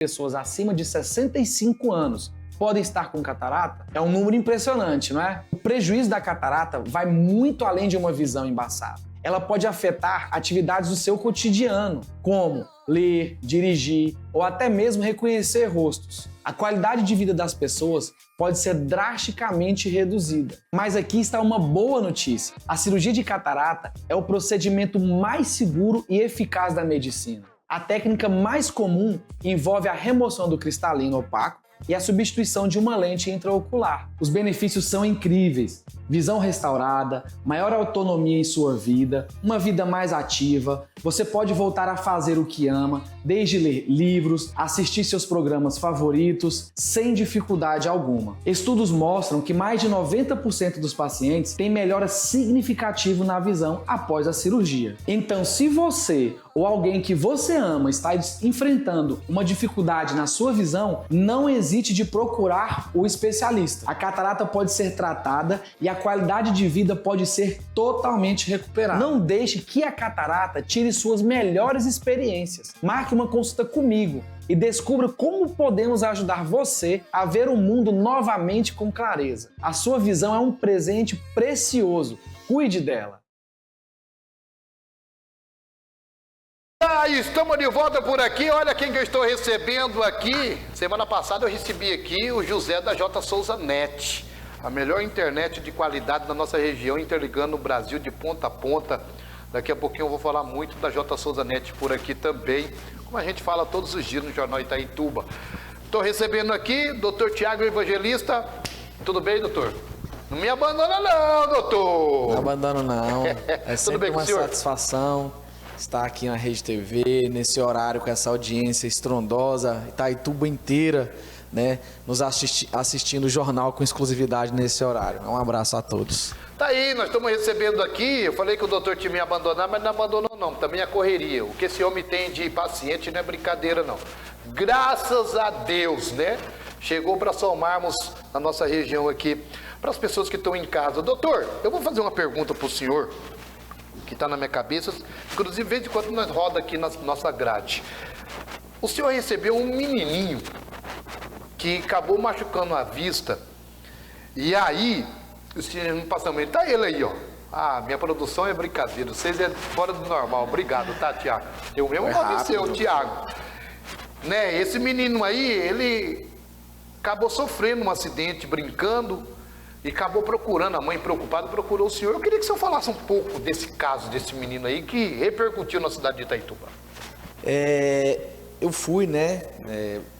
pessoas acima de 65 anos podem estar com catarata é um número impressionante, não é? O prejuízo da catarata vai muito além de uma visão embaçada. Ela pode afetar atividades do seu cotidiano, como ler, dirigir ou até mesmo reconhecer rostos. A qualidade de vida das pessoas pode ser drasticamente reduzida. Mas aqui está uma boa notícia. A cirurgia de catarata é o procedimento mais seguro e eficaz da medicina. A técnica mais comum envolve a remoção do cristalino opaco e a substituição de uma lente intraocular. Os benefícios são incríveis. Visão restaurada, maior autonomia em sua vida, uma vida mais ativa, você pode voltar a fazer o que ama, desde ler livros, assistir seus programas favoritos, sem dificuldade alguma. Estudos mostram que mais de 90% dos pacientes têm melhora significativa na visão após a cirurgia. Então, se você ou alguém que você ama está enfrentando uma dificuldade na sua visão, não hesite de procurar o especialista. A catarata pode ser tratada e a qualidade de vida pode ser totalmente recuperada. Não deixe que a catarata tire suas melhores experiências. Marque uma consulta comigo e descubra como podemos ajudar você a ver o mundo novamente com clareza. A sua visão é um presente precioso. Cuide dela. Estamos de volta por aqui. Olha quem que eu estou recebendo aqui. Semana passada eu recebi aqui o José da J. Souza Net, a melhor internet de qualidade da nossa região, interligando o Brasil de ponta a ponta. Daqui a pouquinho eu vou falar muito da J. Souza Net por aqui também, como a gente fala todos os dias no Jornal Itaituba. Estou recebendo aqui Dr. Tiago Evangelista. Tudo bem, doutor? Não me abandona não, doutor. Não abandono não. É sempre uma senhor? satisfação estar aqui na Rede TV, nesse horário, com essa audiência estrondosa, Itaituba inteira, né, nos assistindo o jornal com exclusividade nesse horário. Um abraço a todos. Tá aí, nós estamos recebendo aqui, eu falei que o doutor tinha me abandonado, mas não abandonou não, também a correria. O que esse homem tem de paciente não é brincadeira não. Graças a Deus, né? Chegou para somarmos na nossa região aqui, para as pessoas que estão em casa. Doutor, eu vou fazer uma pergunta para o senhor, que está na minha cabeça, inclusive de vez em quando nós roda aqui na nossa grade. O senhor recebeu um menininho que acabou machucando a vista, e aí, o senhor não passa muito, tá ele aí, ó. Ah, minha produção é brincadeira, vocês é fora do normal, obrigado, tá, Tiago? Eu mesmo conheceu o Tiago. Né, esse menino aí, ele acabou sofrendo um acidente brincando, e acabou procurando, a mãe preocupada procurou o senhor. Eu queria que o senhor falasse um pouco desse caso, desse menino aí, que repercutiu na cidade de Itaituba. Eu fui, né,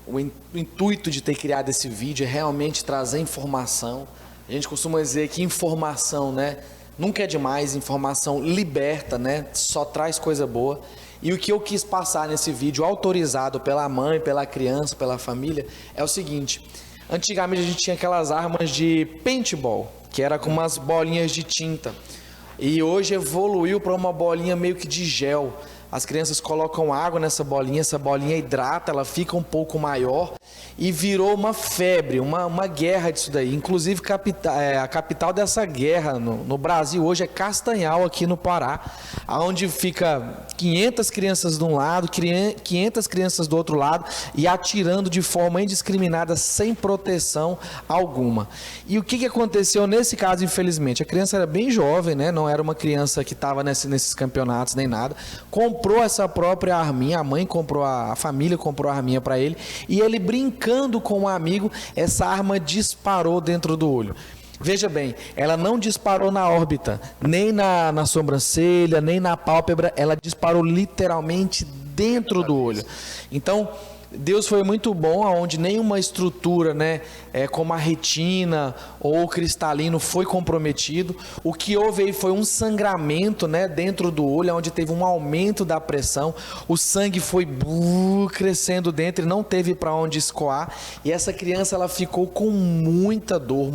o intuito de ter criado esse vídeo é realmente trazer informação. A gente costuma dizer que informação, né, nunca é demais, informação liberta, né, só traz coisa boa. E o que eu quis passar nesse vídeo, autorizado pela mãe, pela criança, pela família, é o seguinte: antigamente a gente tinha aquelas armas de paintball, que era com umas bolinhas de tinta. E hoje evoluiu para uma bolinha meio que de gel. As crianças colocam água nessa bolinha, essa bolinha hidrata, ela fica um pouco maior e virou uma febre, uma guerra disso daí. Inclusive a capital dessa guerra no Brasil hoje é Castanhal, aqui no Pará, onde fica 500 crianças de um lado, 500 crianças do outro lado e atirando de forma indiscriminada, sem proteção alguma. E o que aconteceu nesse caso, infelizmente? A criança era bem jovem, né? Não era uma criança que estava nesses campeonatos nem nada. Comprou essa própria arminha, a mãe comprou, a família comprou a arminha para ele, e ele brincando com um amigo, essa arma disparou dentro do olho. Veja bem, ela não disparou na órbita, nem na sobrancelha, nem na pálpebra, ela disparou literalmente dentro do olho. Então, Deus foi muito bom, onde nenhuma estrutura, né, como a retina ou o cristalino foi comprometido. O que houve aí foi um sangramento, né, dentro do olho, onde teve um aumento da pressão. O sangue foi crescendo dentro e não teve para onde escoar. E essa criança, ela ficou com muita dor,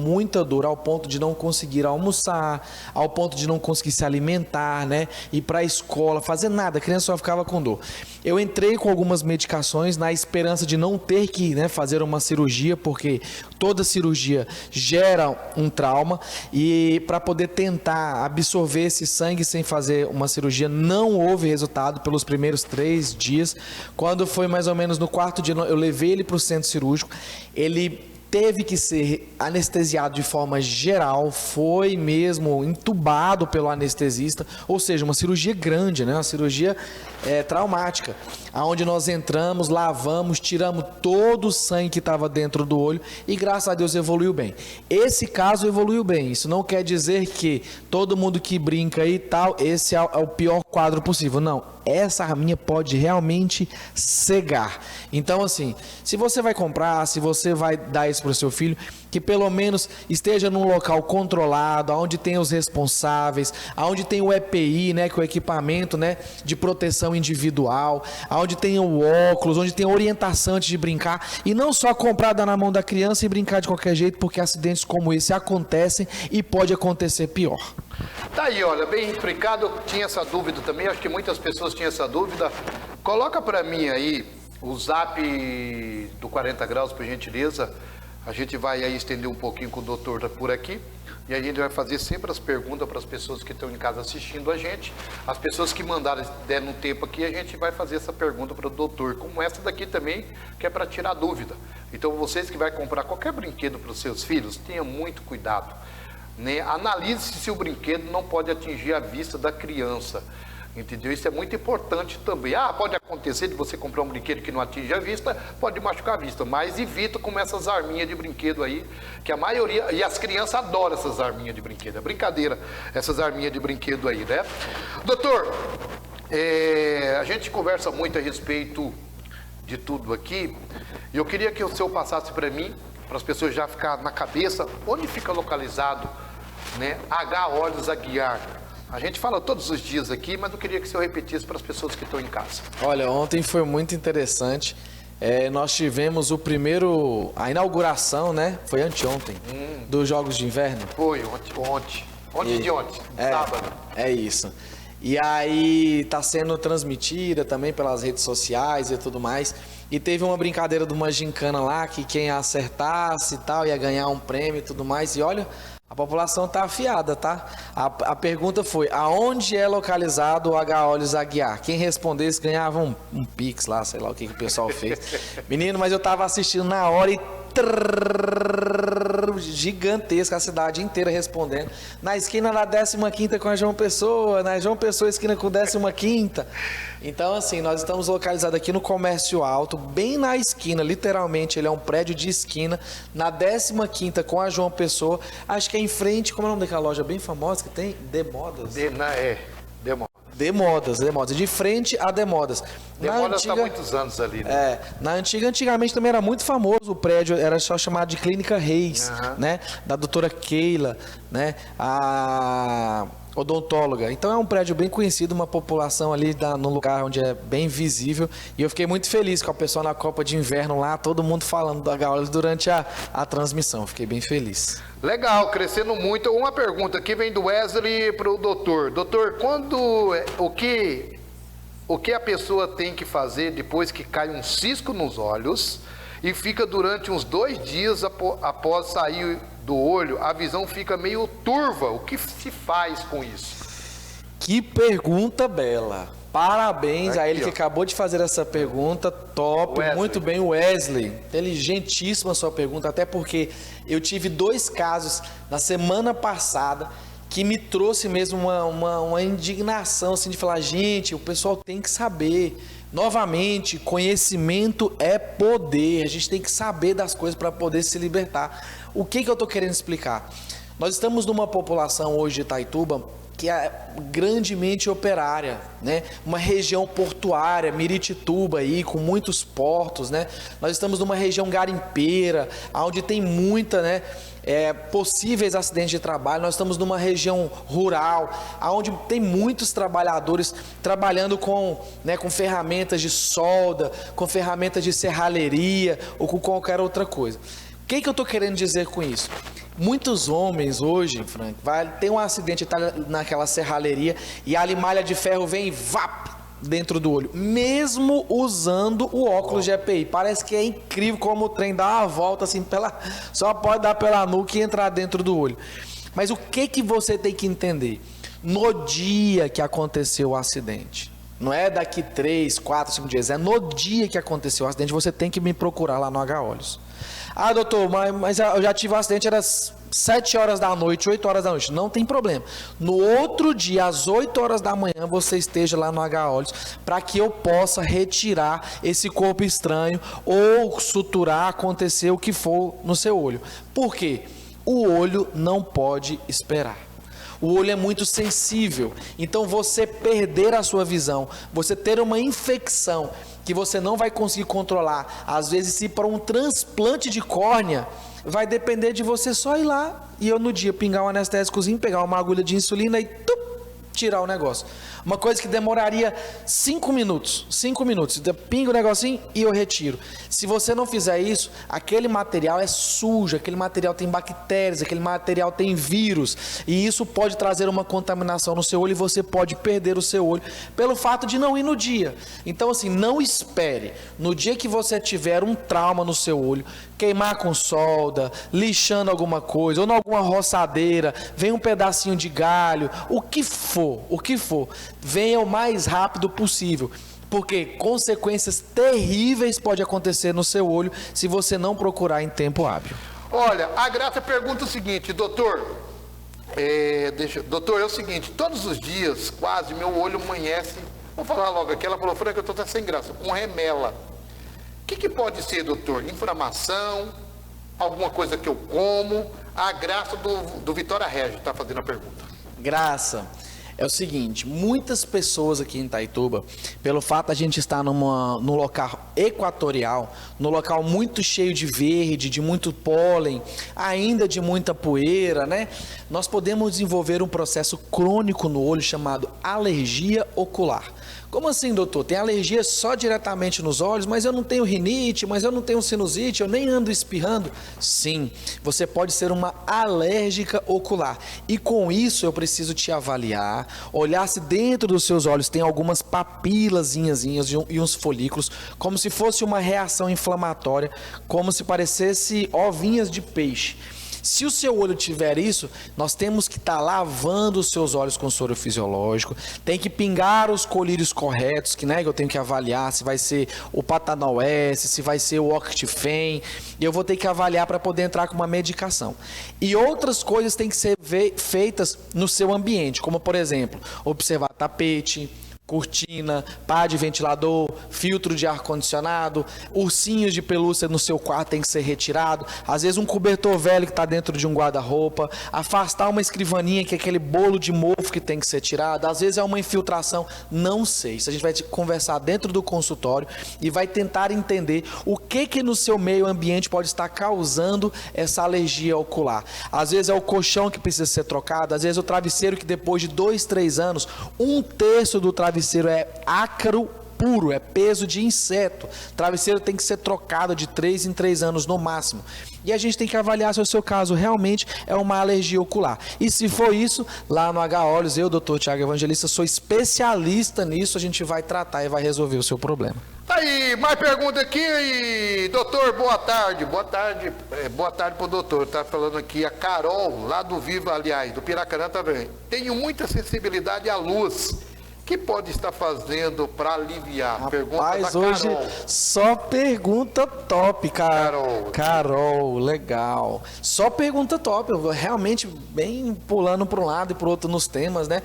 ao ponto de não conseguir almoçar, ao ponto de não conseguir se alimentar, né, ir para a escola, fazer nada. A criança só ficava com dor. Eu entrei com algumas medicações na esperança de não ter que, né, fazer uma cirurgia, porque toda cirurgia gera um trauma, e para poder tentar absorver esse sangue sem fazer uma cirurgia, não houve resultado pelos primeiros 3 dias. Quando foi mais ou menos no 4º dia, eu levei ele para o centro cirúrgico, ele teve que ser anestesiado de forma geral, foi mesmo entubado pelo anestesista, ou seja, uma cirurgia grande, né? Uma cirurgia traumática, aonde nós entramos, lavamos, tiramos todo o sangue que estava dentro do olho e graças a Deus evoluiu bem. Esse caso evoluiu bem, isso não quer dizer que todo mundo que brinca e tal, esse é o pior quadro possível, não. Essa arminha pode realmente cegar. Então, assim, se você vai comprar, se você vai dar isso para o seu filho, que pelo menos esteja num local controlado, onde tem os responsáveis, onde tem o EPI, né, que é o equipamento, né, de proteção individual, onde tem o óculos, onde tem orientação antes de brincar, e não só comprar, dar na mão da criança e brincar de qualquer jeito, porque acidentes como esse acontecem e pode acontecer pior. Tá aí, olha, bem explicado. Eu tinha essa dúvida também, acho que muitas pessoas tinham essa dúvida. Coloca para mim aí o zap do 40 graus, por gentileza. A gente vai aí estender um pouquinho com o doutor por aqui. E a gente vai fazer sempre as perguntas para as pessoas que estão em casa assistindo a gente. As pessoas que mandaram, deram um tempo aqui, a gente vai fazer essa pergunta para o doutor. Como essa daqui também, que é para tirar dúvida. Então, vocês que vai comprar qualquer brinquedo para os seus filhos, tenham muito cuidado. Né? Analise se o brinquedo não pode atingir a vista da criança. Entendeu? Isso é muito importante também. Pode acontecer de você comprar um brinquedo que não atinge a vista, pode machucar a vista, mas evita com essas arminhas de brinquedo aí, que a maioria, e as crianças adoram essas arminhas de brinquedo, é brincadeira essas arminhas de brinquedo aí, né? Doutor, a gente conversa muito a respeito de tudo aqui, e eu queria que o senhor passasse para mim, para as pessoas já ficarem na cabeça, onde fica localizado, né, H. Olhos Aguiar. A gente fala todos os dias aqui, mas eu queria que o senhor repetisse para as pessoas que estão em casa. Olha, ontem foi muito interessante. Nós tivemos a inauguração, né? Foi anteontem, dos Jogos de Inverno. Foi, ontem. Sábado. É isso. E aí está sendo transmitida também pelas redes sociais e tudo mais. E teve uma brincadeira de uma gincana lá, que quem acertasse e tal, ia ganhar um prêmio e tudo mais. E olha, a população tá afiada, tá? A pergunta foi, aonde é localizado o H. Olhos Aguiar? Quem respondesse ganhava um pix lá, sei lá o que o pessoal fez. Menino, mas eu tava assistindo na hora e gigantesca, a cidade inteira respondendo. Na esquina da 15ª com a João Pessoa, na João Pessoa esquina com 15ª. Então, assim, nós estamos localizados aqui no Comércio Alto, bem na esquina, literalmente, ele é um prédio de esquina, na 15ª com a João Pessoa, acho que é em frente, como é o nome daquela loja bem famosa que tem? Demodas. Demodas, de frente a Demodas. Demodas está há muitos anos ali, né? Antigamente também era muito famoso o prédio, era só chamado de Clínica Reis, né? Da doutora Keila, né? A odontóloga. Então é um prédio bem conhecido, uma população ali no lugar onde é bem visível. E eu fiquei muito feliz com a pessoa na Copa de Inverno lá, todo mundo falando do H. Olhos durante a transmissão. Fiquei bem feliz. Legal, crescendo muito. Uma pergunta aqui vem do Wesley para o doutor. Doutor, o que a pessoa tem que fazer depois que cai um cisco nos olhos e fica durante uns 2 dias após sair do olho, a visão fica meio turva? O que se faz com isso? Que pergunta bela. Parabéns aqui, a ele que acabou de fazer essa pergunta, top, Wesley. Muito bem, Wesley, inteligentíssima a sua pergunta, até porque eu tive 2 casos na semana passada que me trouxe mesmo uma indignação, assim, de falar, gente, o pessoal tem que saber, novamente, conhecimento é poder, a gente tem que saber das coisas para poder se libertar. O que eu estou querendo explicar? Nós estamos numa população hoje de Itaituba que é grandemente operária, né? Uma região portuária, Miritituba aí, com muitos portos, né? Nós estamos numa região garimpeira, onde tem muita, né? Possíveis acidentes de trabalho. Nós estamos numa região rural, onde tem muitos trabalhadores trabalhando com ferramentas de solda, com ferramentas de serralheria ou com qualquer outra coisa. O que eu estou querendo dizer com isso? Muitos homens hoje, Frank, tem um acidente, tá naquela serralheria e a limalha de ferro vem e dentro do olho, mesmo usando o óculos de EPI. Parece que é incrível como o trem dá uma volta assim, só pode dar pela nuca e entrar dentro do olho. Mas o que você tem que entender? No dia que aconteceu o acidente, não é daqui 3, 4, 5 dias, é no dia que aconteceu o acidente, você tem que me procurar lá no H-Olhos. Ah, doutor, mas eu já tive um acidente, era 7 horas da noite, 8 horas da noite. Não tem problema. No outro dia, às 8 horas da manhã, você esteja lá no H-Olhos para que eu possa retirar esse corpo estranho ou suturar, acontecer o que for no seu olho. Por quê? O olho não pode esperar. O olho é muito sensível. Então, você perder a sua visão, você ter uma infecção que você não vai conseguir controlar, às vezes, se para um transplante de córnea, vai depender de você só ir lá e eu no dia pingar um anestésicozinho, pegar uma agulha de insulina e tirar o negócio. Uma coisa que demoraria 5 minutos. 5 minutos. Pinga o negocinho e eu retiro. Se você não fizer isso, aquele material é sujo, aquele material tem bactérias, aquele material tem vírus. E isso pode trazer uma contaminação no seu olho e você pode perder o seu olho pelo fato de não ir no dia. Então, assim, não espere. No dia que você tiver um trauma no seu olho, queimar com solda, lixando alguma coisa, ou em alguma roçadeira, vem um pedacinho de galho, o que for, venha o mais rápido possível, porque consequências terríveis podem acontecer no seu olho se você não procurar em tempo hábil. Olha, a Graça pergunta o seguinte, doutor, doutor, é o seguinte, todos os dias, quase, meu olho amanhece, vou falar logo aqui, ela falou, Franca, eu estou sem graça, com remela. O que pode ser, doutor? Inflamação, alguma coisa que eu como? A Graça do Vitória Régio está fazendo a pergunta. Graça, é o seguinte, muitas pessoas aqui em Itaituba, pelo fato de a gente estar num local equatorial, num local muito cheio de verde, de muito pólen, ainda de muita poeira, né? Nós podemos desenvolver um processo crônico no olho chamado alergia ocular. Como assim, doutor? Tem alergia só diretamente nos olhos, mas eu não tenho rinite, mas eu não tenho sinusite, eu nem ando espirrando? Sim, você pode ser uma alérgica ocular. E com isso eu preciso te avaliar, olhar se dentro dos seus olhos tem algumas papilazinhas e uns folículos, como se fosse uma reação inflamatória, como se parecesse ovinhas de peixe. Se o seu olho tiver isso, nós temos que estar lavando os seus olhos com soro fisiológico, tem que pingar os colírios corretos, que eu tenho que avaliar se vai ser o Patanol S, se vai ser o Octifen, e eu vou ter que avaliar para poder entrar com uma medicação. E outras coisas têm que ser feitas no seu ambiente, como por exemplo, observar tapete, cortina, pá de ventilador, filtro de ar-condicionado, ursinhos de pelúcia no seu quarto tem que ser retirado, às vezes um cobertor velho que está dentro de um guarda-roupa, afastar uma escrivaninha que é aquele bolo de mofo que tem que ser tirado, às vezes é uma infiltração, não sei, isso a gente vai conversar dentro do consultório e vai tentar entender o que no seu meio ambiente pode estar causando essa alergia ocular. Às vezes é o colchão que precisa ser trocado, às vezes o travesseiro que depois de 2, 3 anos, 1/3 do travesseiro é ácaro puro, é peso de inseto. Travesseiro tem que ser trocado de 3 em 3 anos no máximo. E a gente tem que avaliar se o seu caso realmente é uma alergia ocular. E se for isso, lá no H-Olhos, eu, Dr. Tiago Evangelista, sou especialista nisso, a gente vai tratar e vai resolver o seu problema. Tá aí, mais pergunta aqui, doutor, boa tarde. Boa tarde pro doutor, tá falando aqui a Carol, lá do Viva, aliás, do Piracanã também. Tenho muita sensibilidade à luz. Que pode estar fazendo para aliviar? Rapaz, pergunta da Carol. Hoje só pergunta top, cara. Carol, legal. Só pergunta top. Eu vou realmente bem pulando para um lado e para o outro nos temas, né?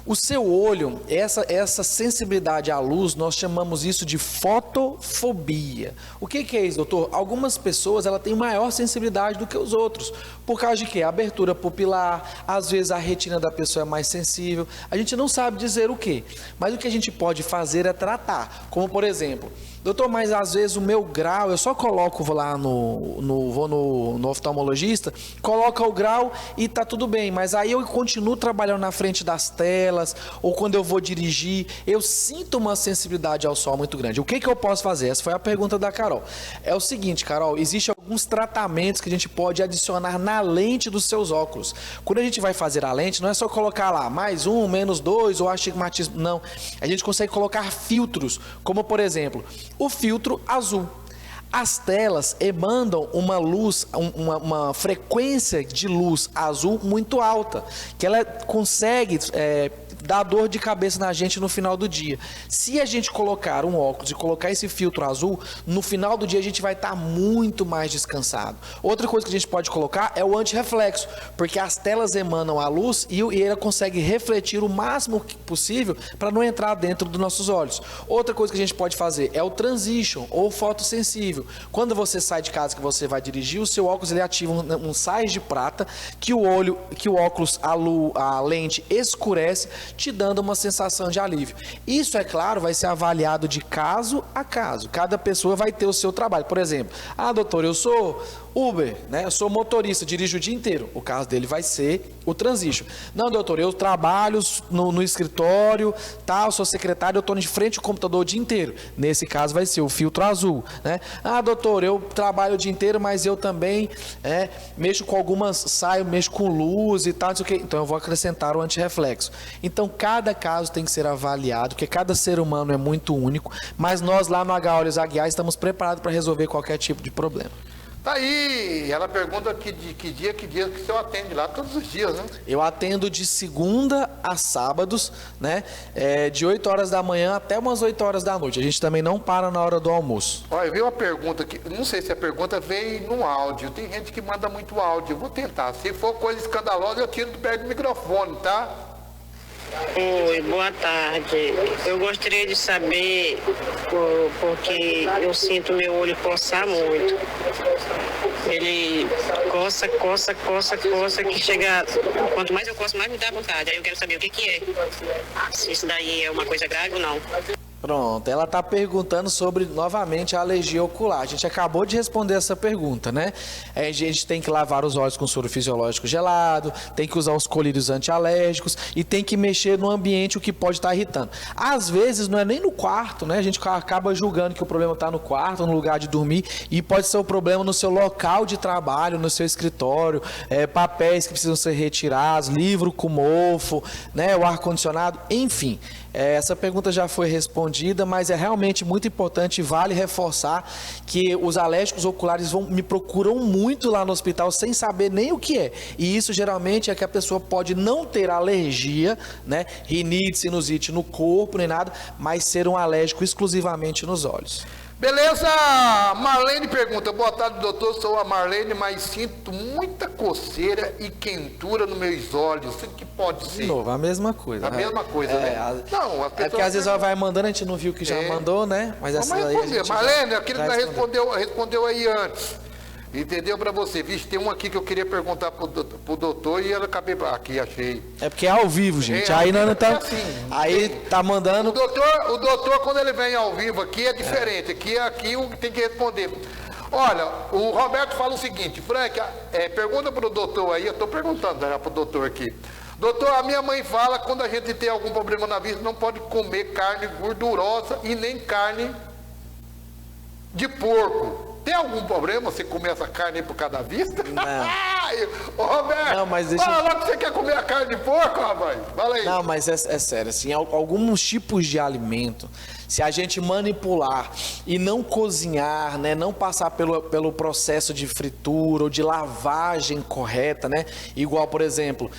O seu olho, essa sensibilidade à luz, nós chamamos isso de fotofobia. O que é isso, doutor? Algumas pessoas ela têm maior sensibilidade do que os outros. Por causa de quê? A abertura pupilar, às vezes a retina da pessoa é mais sensível. A gente não sabe dizer o quê. Mas o que a gente pode fazer é tratar. Como, por exemplo, doutor, mas às vezes o meu grau, eu só vou lá no oftalmologista, coloca o grau e tá tudo bem, mas aí eu continuo trabalhando na frente das telas, ou quando eu vou dirigir, eu sinto uma sensibilidade ao sol muito grande. O que eu posso fazer? Essa foi a pergunta da Carol. É o seguinte, Carol, existem alguns tratamentos que a gente pode adicionar na lente dos seus óculos. Quando a gente vai fazer a lente, não é só colocar lá mais 1, menos 2 ou astigmatismo, não. A gente consegue colocar filtros, como por exemplo, o filtro azul. As telas emanam uma luz, uma frequência de luz azul muito alta, que ela consegue dar dor de cabeça na gente no final do dia. Se a gente colocar um óculos e colocar esse filtro azul, no final do dia a gente vai estar muito mais descansado. Outra coisa que a gente pode colocar é o antirreflexo, porque as telas emanam a luz e ela consegue refletir o máximo possível para não entrar dentro dos nossos olhos. Outra coisa que a gente pode fazer é o transition ou fotossensível. Quando você sai de casa que você vai dirigir, o seu óculos ele ativa um sais de prata que o óculos, a lente escurece, te dando uma sensação de alívio. Isso, é claro, vai ser avaliado de caso a caso. Cada pessoa vai ter o seu trabalho. Por exemplo, doutor, eu sou Uber, né? Eu sou motorista, dirijo o dia inteiro. O caso dele vai ser o transition. Não, doutor, eu trabalho no escritório, eu sou secretário, eu estou de frente ao computador o dia inteiro. Nesse caso vai ser o filtro azul, né? Doutor, eu trabalho o dia inteiro, mas eu também mexo com mexo com luz e tal, não sei o quê. Então eu vou acrescentar o antirreflexo. Então cada caso tem que ser avaliado, porque cada ser humano é muito único, mas nós lá no H-Olhos Aguiar estamos preparados para resolver qualquer tipo de problema. Tá aí, ela pergunta que dia que o senhor atende lá, todos os dias, né? Eu atendo de segunda a sábados, né? De 8 horas da manhã até umas 8 horas da noite. A gente também não para na hora do almoço. Olha, veio uma pergunta aqui, não sei se a pergunta veio no áudio, tem gente que manda muito áudio, eu vou tentar. Se for coisa escandalosa, eu tiro perto do microfone, tá? Oi, boa tarde. Eu gostaria de saber, porque eu sinto meu olho coçar muito. Ele coça, que chega... Quanto mais eu coço, mais me dá vontade. Aí eu quero saber o que é. Se isso daí é uma coisa grave ou não. Pronto, ela está perguntando sobre, novamente, a alergia ocular. A gente acabou de responder essa pergunta, né? A gente tem que lavar os olhos com soro fisiológico gelado, tem que usar os colírios antialérgicos e tem que mexer no ambiente o que pode estar irritando. Às vezes não é nem no quarto, né? A gente acaba julgando que o problema está no quarto, no lugar de dormir, e pode ser o problema no seu local de trabalho, no seu escritório, papéis que precisam ser retirados, livro com mofo, né? O ar-condicionado, enfim. Essa pergunta já foi respondida, mas é realmente muito importante e vale reforçar que os alérgicos oculares me procuram muito lá no hospital sem saber nem o que é. E isso geralmente é que a pessoa pode não ter alergia, né? Rinite, sinusite no corpo, nem nada, mas ser um alérgico exclusivamente nos olhos. Beleza, Marlene pergunta, boa tarde doutor, sou a Marlene, mas sinto muita coceira e quentura nos meus olhos, o que pode ser? De novo, a mesma coisa. A mesma coisa, né? Não, as pessoas... porque às vezes ela vai mandando, a gente não viu que já mandou, né? Mas essa daí a gente Marlene, aquilo que respondeu aí antes. Entendeu para você? Vixe, tem um aqui que eu queria perguntar pro doutor e ela acabei aqui, achei. É porque é ao vivo, gente. Aí não tá. Assim, aí tá mandando. O doutor, quando ele vem ao vivo aqui, é diferente. Aqui tem que responder. Olha, o Roberto fala o seguinte, Frank, pergunta pro doutor aí, eu tô perguntando já pro doutor aqui. Doutor, a minha mãe fala que quando a gente tem algum problema na vista, não pode comer carne gordurosa e nem carne de porco. Tem algum problema você comer essa carne aí por causa da vista? Não. Ô, Roberto, não, mas deixa... fala lá que você quer comer a carne de porco, rapaz. Fala aí. Não, mas é sério, assim, alguns tipos de alimento, se a gente manipular e não cozinhar, né, não passar pelo processo de fritura ou de lavagem correta, né, igual, por exemplo,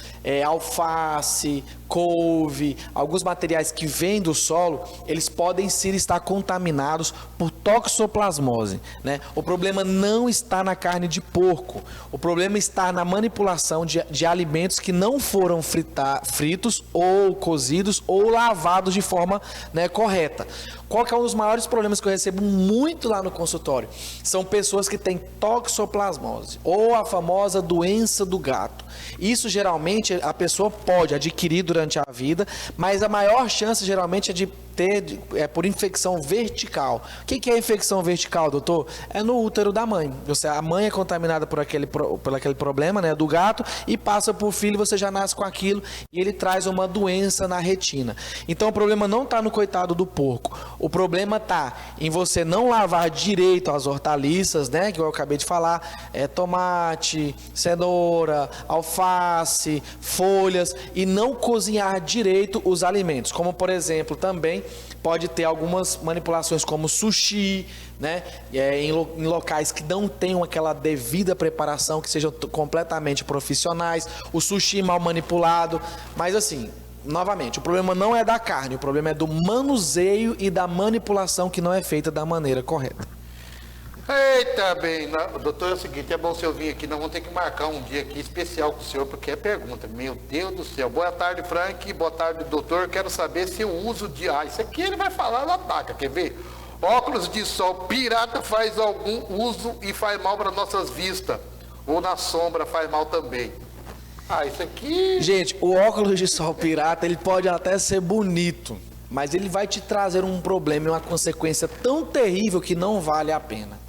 alface, couve, alguns materiais que vêm do solo, eles podem sim estar contaminados por toxoplasmose, né? O problema não está na carne de porco, o problema está na manipulação de alimentos que não foram fritos ou cozidos ou lavados de forma, né, correta. Qual que é um dos maiores problemas que eu recebo muito lá no consultório? São pessoas que têm toxoplasmose ou a famosa doença do gato. Isso geralmente a pessoa pode adquirir durante a vida, mas a maior chance geralmente é de ter por infecção vertical. O que é infecção vertical, doutor? É no útero da mãe. A mãe é contaminada por aquele problema, né, do gato, e passa para o filho, você já nasce com aquilo, e ele traz uma doença na retina. Então o problema não está no coitado do porco. O problema está em você não lavar direito as hortaliças, né, que eu acabei de falar, tomate, cenoura, alface, folhas, e não cozinhar direito os alimentos. Como, por exemplo, também pode ter algumas manipulações como sushi, né, em locais que não tenham aquela devida preparação, que sejam completamente profissionais, o sushi mal manipulado, mas assim, novamente, o problema não é da carne, o problema é do manuseio e da manipulação que não é feita da maneira correta. Eita, bem, doutor, é o seguinte, é bom o senhor vir aqui, nós vamos ter que marcar um dia aqui especial com o senhor, porque é pergunta, meu Deus do céu. Boa tarde, Frank, boa tarde, doutor, quero saber se o uso de... isso aqui ele vai falar na ataca, quer ver? Óculos de sol pirata faz algum uso e faz mal para nossas vistas, ou na sombra faz mal também. Isso aqui... Gente, o óculos de sol pirata, ele pode até ser bonito, mas ele vai te trazer um problema e uma consequência tão terrível que não vale a pena.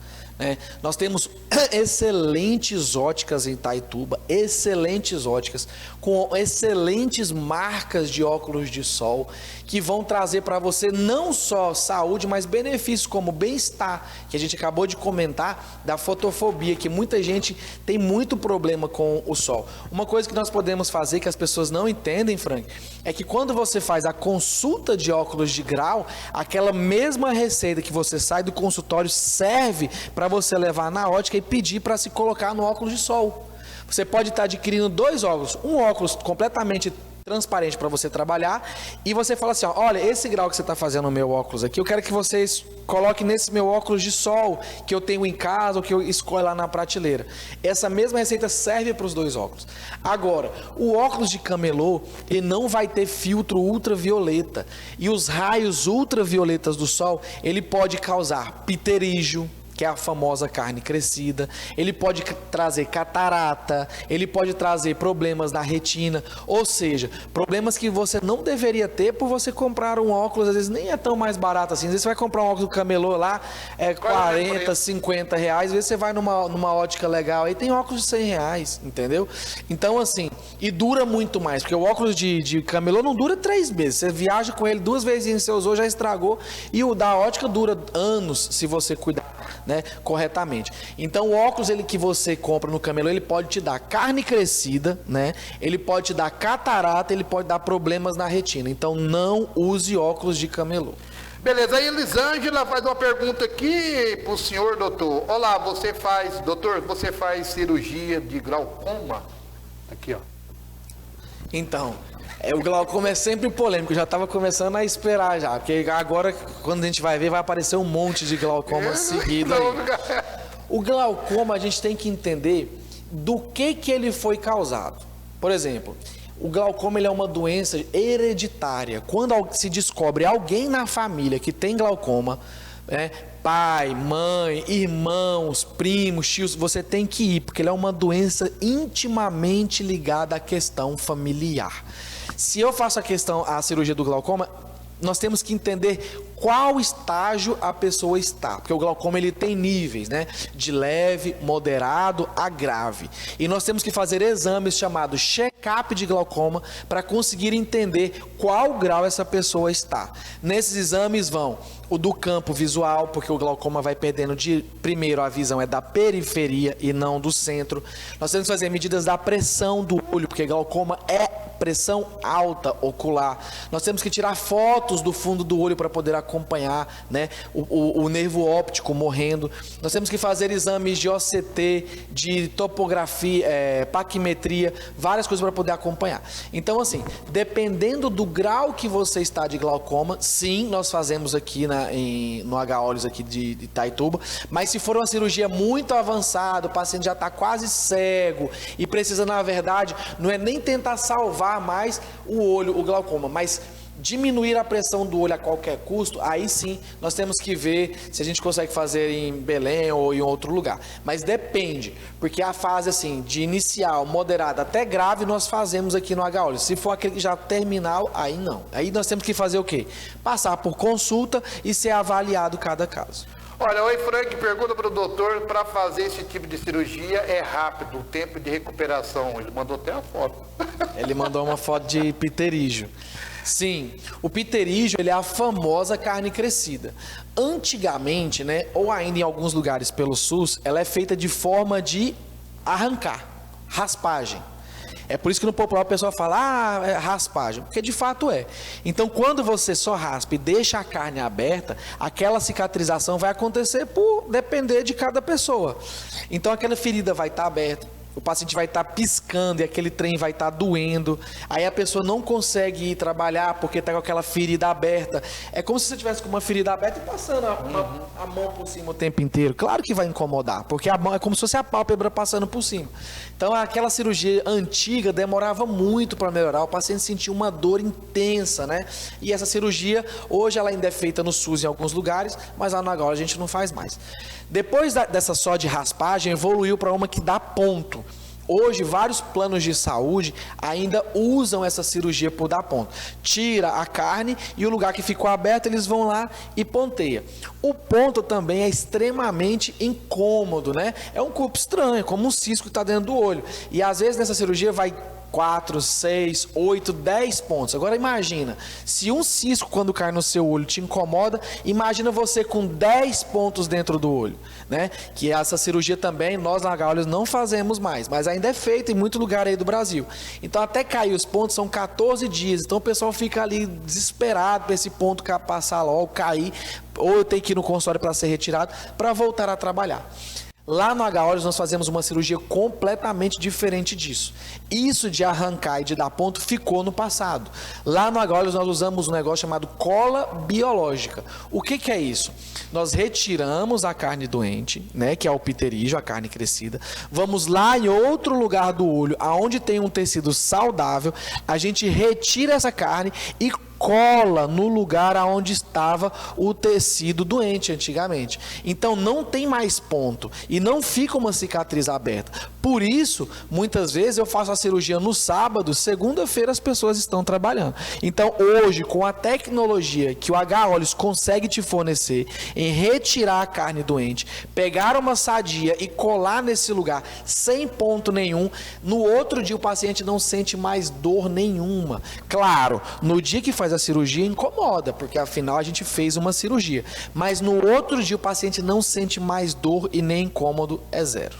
Nós temos excelentes óticas em Itaituba, excelentes óticas, com excelentes marcas de óculos de sol, que vão trazer para você não só saúde, mas benefícios como bem-estar, que a gente acabou de comentar, da fotofobia, que muita gente tem muito problema com o sol. Uma coisa que nós podemos fazer, que as pessoas não entendem, Frank, é que quando você faz a consulta de óculos de grau, aquela mesma receita que você sai do consultório serve para você levar na ótica e pedir para se colocar no óculos de sol. Você pode estar adquirindo 2 óculos, um óculos completamente transparente para você trabalhar, e você fala assim, olha, esse grau que você está fazendo no meu óculos aqui, eu quero que vocês coloquem nesse meu óculos de sol, que eu tenho em casa, ou que eu escolho lá na prateleira. Essa mesma receita serve para os 2 óculos. Agora, o óculos de camelô, ele não vai ter filtro ultravioleta, e os raios ultravioletas do sol, ele pode causar pterígio, que é a famosa carne crescida, ele pode trazer catarata, ele pode trazer problemas na retina, ou seja, problemas que você não deveria ter por você comprar um óculos, às vezes nem é tão mais barato assim, às vezes você vai comprar um óculos do camelô lá, 40, 50 reais, às vezes você vai numa ótica legal, aí tem óculos de 100 reais, entendeu? Então assim, e dura muito mais, porque o óculos de camelô não dura 3 meses, você viaja com ele 2 vezes, você usou, já estragou, e o da ótica dura anos, se você cuidar, né, corretamente. Então o óculos que você compra no camelô, ele pode te dar carne crescida, né? Ele pode te dar catarata, ele pode dar problemas na retina. Então não use óculos de camelô. Beleza, aí Elisângela faz uma pergunta aqui para o senhor, doutor. Olá, você faz cirurgia de glaucoma? Aqui, ó. Então, o glaucoma é sempre polêmico, eu já estava começando a esperar já, porque agora, quando a gente vai ver, vai aparecer um monte de glaucoma seguido aí. O glaucoma, a gente tem que entender do que ele foi causado. Por exemplo, o glaucoma ele é uma doença hereditária. Quando se descobre alguém na família que tem glaucoma, pai, mãe, irmãos, primos, tios, você tem que ir, porque ele é uma doença intimamente ligada à questão familiar. Se eu faço a cirurgia do glaucoma, nós temos que entender qual estágio a pessoa está, porque o glaucoma ele tem níveis, né? De leve, moderado a grave. E nós temos que fazer exames chamados check-up de glaucoma para conseguir entender qual grau essa pessoa está. Nesses exames vão o do campo visual, porque o glaucoma vai perdendo primeiro a visão é da periferia e não do centro. Nós temos que fazer medidas da pressão do olho, porque glaucoma é pressão alta ocular. Nós temos que tirar fotos do fundo do olho para poder acompanhar, né, o nervo óptico morrendo. Nós temos que fazer exames de OCT, de topografia, paquimetria, várias coisas para poder acompanhar. Então, assim, dependendo do grau que você está de glaucoma, sim, nós fazemos aqui no H-Olhos aqui de Itaituba, mas se for uma cirurgia muito avançada, o paciente já está quase cego e precisa, na verdade, não é nem tentar salvar mais o olho, o glaucoma, mas diminuir a pressão do olho a qualquer custo, aí sim nós temos que ver se a gente consegue fazer em Belém ou em outro lugar. Mas depende, porque a fase assim, de inicial, moderada até grave, nós fazemos aqui no H-Olhos. Se for aquele que já terminal, aí não. Aí nós temos que fazer o quê? Passar por consulta e ser avaliado cada caso. Olha, oi Frank, pergunta para o doutor, para fazer esse tipo de cirurgia é rápido, o tempo de recuperação? Ele mandou até a foto. Ele mandou uma foto de pterígio. Sim, o pterígio, ele é a famosa carne crescida. Antigamente, né, ou ainda em alguns lugares pelo SUS, ela é feita de forma de arrancar, raspagem. É por isso que no popular o pessoal fala, é raspagem, porque de fato é. Então, quando você só raspa e deixa a carne aberta, aquela cicatrização vai acontecer por depender de cada pessoa. Então, aquela ferida vai estar aberta. O paciente vai estar piscando e aquele trem vai estar doendo. Aí a pessoa não consegue ir trabalhar porque está com aquela ferida aberta. É como se você tivesse com uma ferida aberta e passando a mão por cima o tempo inteiro. Claro que vai incomodar, porque a mão é como se fosse a pálpebra passando por cima. Então aquela cirurgia antiga demorava muito para melhorar. O paciente sentia uma dor intensa, né? E essa cirurgia, hoje ela ainda é feita no SUS em alguns lugares, mas lá no H a gente não faz mais. Depois dessa só de raspagem, evoluiu para uma que dá ponto. Hoje, vários planos de saúde ainda usam essa cirurgia por dar ponto. Tira a carne e o lugar que ficou aberto, eles vão lá e ponteia. O ponto também é extremamente incômodo, né? É um corpo estranho, como um cisco que está dentro do olho. E às vezes nessa cirurgia vai 4, 6, 8, 10 pontos. Agora imagina, se um cisco quando cai no seu olho te incomoda, imagina você com 10 pontos dentro do olho, né? Que essa cirurgia também, nós na H-Olhos não fazemos mais, mas ainda é feita em muito lugar aí do Brasil. Então até cair os pontos são 14 dias, então o pessoal fica ali desesperado para esse ponto passar logo, cair, ou eu tenho que ir no consultório para ser retirado, para voltar a trabalhar. Lá no H-Olhos nós fazemos uma cirurgia completamente diferente disso. Isso de arrancar e de dar ponto ficou no passado. Lá no H-Olhos nós usamos um negócio chamado cola biológica. O que é isso? Nós retiramos a carne doente, né, que é o pterígio, a carne crescida. Vamos lá em outro lugar do olho, aonde tem um tecido saudável, a gente retira essa carne e cola no lugar onde estava o tecido doente antigamente. Então não tem mais ponto e não fica uma cicatriz aberta. Por isso, muitas vezes eu faço a cirurgia no sábado, segunda-feira as pessoas estão trabalhando. Então hoje, com a tecnologia que o H-Olhos consegue te fornecer em retirar a carne doente, pegar uma sadia e colar nesse lugar sem ponto nenhum, no outro dia o paciente não sente mais dor nenhuma. Claro, no dia que faz a cirurgia incomoda, porque afinal a gente fez uma cirurgia. Mas no outro dia o paciente não sente mais dor e nem incômodo, é zero.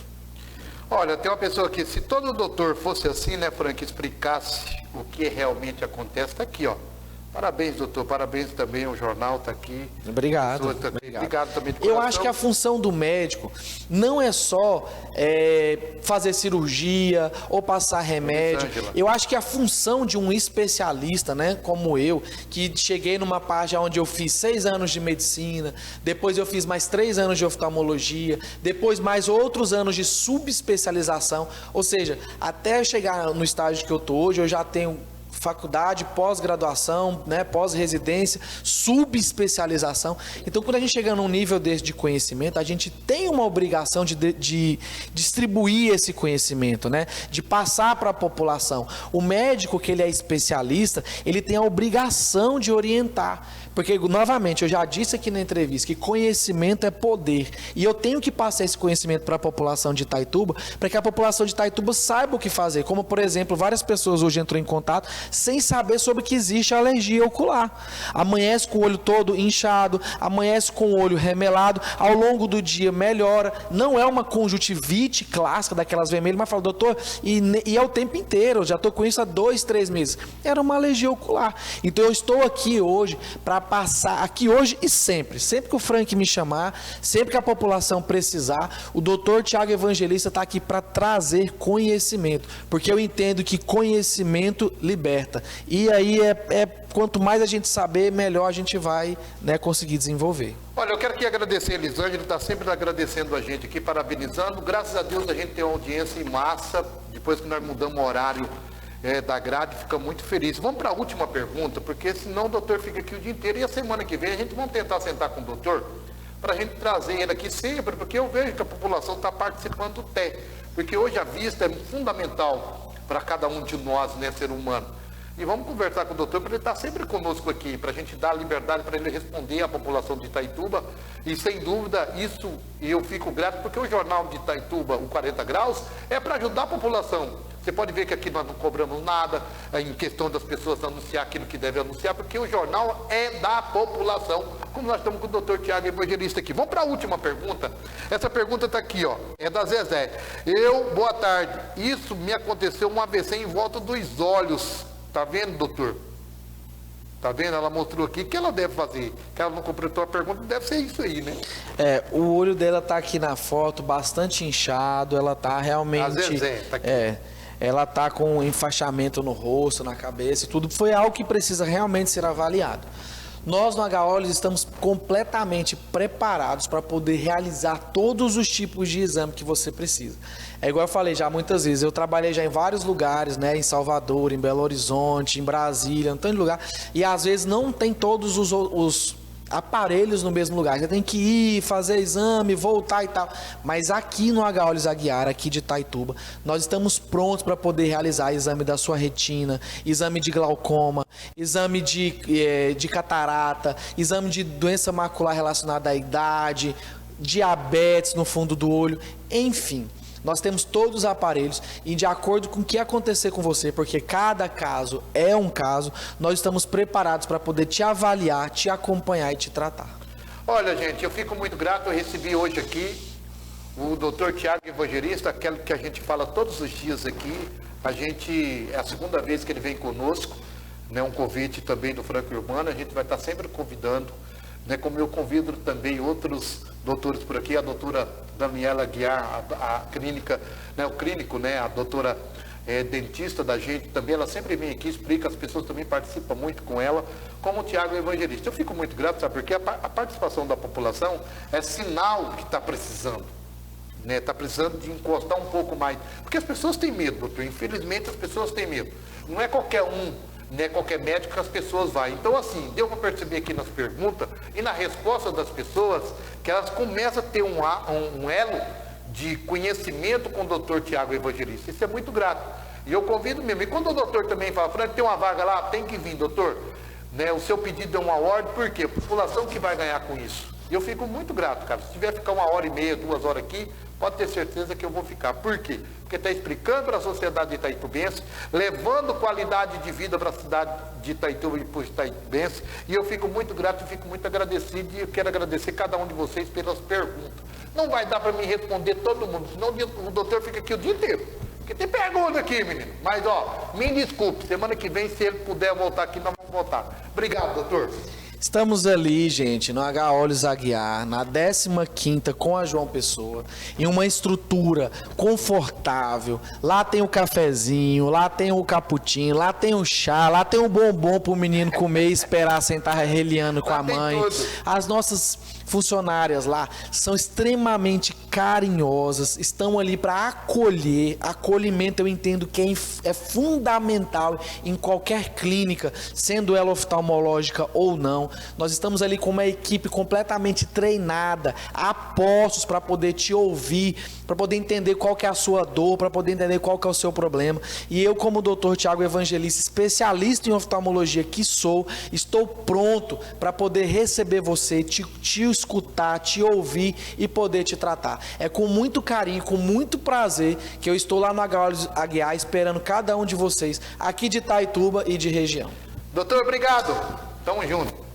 Olha, tem uma pessoa aqui, se todo doutor fosse assim, né, Frank, explicasse o que realmente acontece, tá aqui, ó. Parabéns, doutor, parabéns também, o jornal está aqui. Obrigado. Obrigado também de coração. Eu acho que a função do médico não é só fazer cirurgia ou passar remédio. Eu acho que a função de um especialista, né, como eu, que cheguei numa página onde eu fiz 6 anos de medicina, depois eu fiz mais 3 anos de oftalmologia, depois mais outros anos de subespecialização, ou seja, até chegar no estágio que eu estou hoje, eu já tenho faculdade, pós-graduação, né, pós-residência, subespecialização. Então, quando a gente chega num nível desse de conhecimento, a gente tem uma obrigação de distribuir esse conhecimento, né, de passar para a população. O médico, que ele é especialista, ele tem a obrigação de orientar. Porque, novamente, eu já disse aqui na entrevista que conhecimento é poder. E eu tenho que passar esse conhecimento para a população de Itaituba, para que a população de Itaituba saiba o que fazer. Como, por exemplo, várias pessoas hoje entram em contato sem saber sobre que existe alergia ocular. Amanhece com o olho todo inchado, amanhece com o olho remelado, ao longo do dia melhora. Não é uma conjuntivite clássica daquelas vermelhas, mas fala, doutor, e é o tempo inteiro, eu já estou com isso há 2, 3 meses. Era uma alergia ocular. Então eu estou aqui hoje para passar, aqui hoje e sempre que o Frank me chamar, sempre que a população precisar, o doutor Tiago Evangelista está aqui para trazer conhecimento, porque eu entendo que conhecimento liberta, e aí quanto mais a gente saber, melhor a gente vai, né, conseguir desenvolver. Olha, eu quero aqui agradecer a Elisângela, está sempre agradecendo a gente aqui, parabenizando. Graças a Deus a gente tem uma audiência em massa, depois que nós mudamos o horário da grade, fica muito feliz. Vamos para a última pergunta, porque senão o doutor fica aqui o dia inteiro, e a semana que vem a gente vai tentar sentar com o doutor, para a gente trazer ele aqui sempre, porque eu vejo que a população está participando até, porque hoje a vista é fundamental para cada um de nós, né, ser humano. E vamos conversar com o doutor para ele estar sempre conosco aqui, para a gente dar liberdade para ele responder à população de Itaituba. E sem dúvida, isso eu fico grato, porque o jornal de Itaituba, o 40 Graus, é para ajudar a população. Você pode ver que aqui nós não cobramos nada em questão das pessoas anunciar aquilo que deve anunciar, porque o jornal é da população, como nós estamos com o doutor Tiago Evangelista aqui. Vamos para a última pergunta. Essa pergunta está aqui, ó, é da Zezé. Boa tarde, isso me aconteceu um AVC em volta dos olhos. Tá vendo, doutor? Tá vendo? Ela mostrou aqui. O que ela deve fazer? Que ela não completou a pergunta, deve ser isso aí, né? O olho dela tá aqui na foto, bastante inchado, ela tá realmente... A Zezé, tá aqui. Ela tá com enfaixamento no rosto, na cabeça e tudo. Foi algo que precisa realmente ser avaliado. Nós no H-Olhos estamos completamente preparados para poder realizar todos os tipos de exame que você precisa. É igual eu falei já muitas vezes, eu trabalhei já em vários lugares, né, em Salvador, em Belo Horizonte, em Brasília, em tanto lugar, e às vezes não tem todos os aparelhos no mesmo lugar. Você tem que ir, fazer exame, voltar e tal. Mas aqui no H-Olhos Aguiar, aqui de Itaituba, nós estamos prontos para poder realizar exame da sua retina, exame de glaucoma, exame de catarata, exame de doença macular relacionada à idade, diabetes no fundo do olho, enfim. Nós temos todos os aparelhos e de acordo com o que acontecer com você, porque cada caso é um caso, nós estamos preparados para poder te avaliar, te acompanhar e te tratar. Olha, gente, eu fico muito grato, eu recebi hoje aqui o doutor Tiago Evangelista, aquele que a gente fala todos os dias aqui. É a segunda vez que ele vem conosco, né, um convite também do Franco Urbano, a gente vai estar sempre convidando, né, como eu convido também outros doutores por aqui, a doutora Daniela Aguiar, a clínica, né, o clínico, né, a doutora dentista da gente também, ela sempre vem aqui, explica, as pessoas também participam muito com ela, como o Tiago Evangelista. Eu fico muito grato, sabe, porque a participação da população é sinal que está precisando, né, está precisando de encostar um pouco mais, porque as pessoas têm medo, doutor, infelizmente as pessoas têm medo, não é qualquer um, né, qualquer médico que as pessoas vão. Então, assim, deu para perceber aqui nas perguntas e na resposta das pessoas que elas começam a ter um elo de conhecimento com o doutor Tiago Evangelista. Isso é muito grato. E eu convido mesmo. E quando o doutor também fala, Franco, tem uma vaga lá, tem que vir, doutor. Né, o seu pedido é uma ordem, por quê? A população que vai ganhar com isso. E eu fico muito grato, cara. Se tiver ficar 1h30, 2 horas aqui, pode ter certeza que eu vou ficar. Por quê? Porque está explicando para a sociedade itaitubense, levando qualidade de vida para a cidade de Itaituba e para os itaitubenses. E eu fico muito grato e fico muito agradecido. E eu quero agradecer cada um de vocês pelas perguntas. Não vai dar para mim responder todo mundo, senão o doutor fica aqui o dia inteiro. Porque tem pergunta aqui, menino. Mas, ó, me desculpe. Semana que vem, se ele puder voltar aqui, nós vamos voltar. Obrigado, doutor. Estamos ali, gente, no H-Olhos Aguiar, na 15ª com a João Pessoa, em uma estrutura confortável. Lá tem o cafezinho, lá tem o cappuccino, lá tem o chá, lá tem o bombom pro menino comer e esperar sentar reliando com a mãe. As nossas funcionárias lá são extremamente carinhosas, estão ali para acolher. Acolhimento eu entendo que é fundamental em qualquer clínica, sendo ela oftalmológica ou não. Nós estamos ali com uma equipe completamente treinada, a postos para poder te ouvir, para poder entender qual que é a sua dor, para poder entender qual que é o seu problema. E eu, como doutor Tiago Evangelista, especialista em oftalmologia que sou, estou pronto para poder receber você, te escutar, te ouvir e poder te tratar. É com muito carinho, com muito prazer que eu estou lá no H-Olhos Aguiar esperando cada um de vocês aqui de Itaituba e de região. Doutor, obrigado. Tamo junto.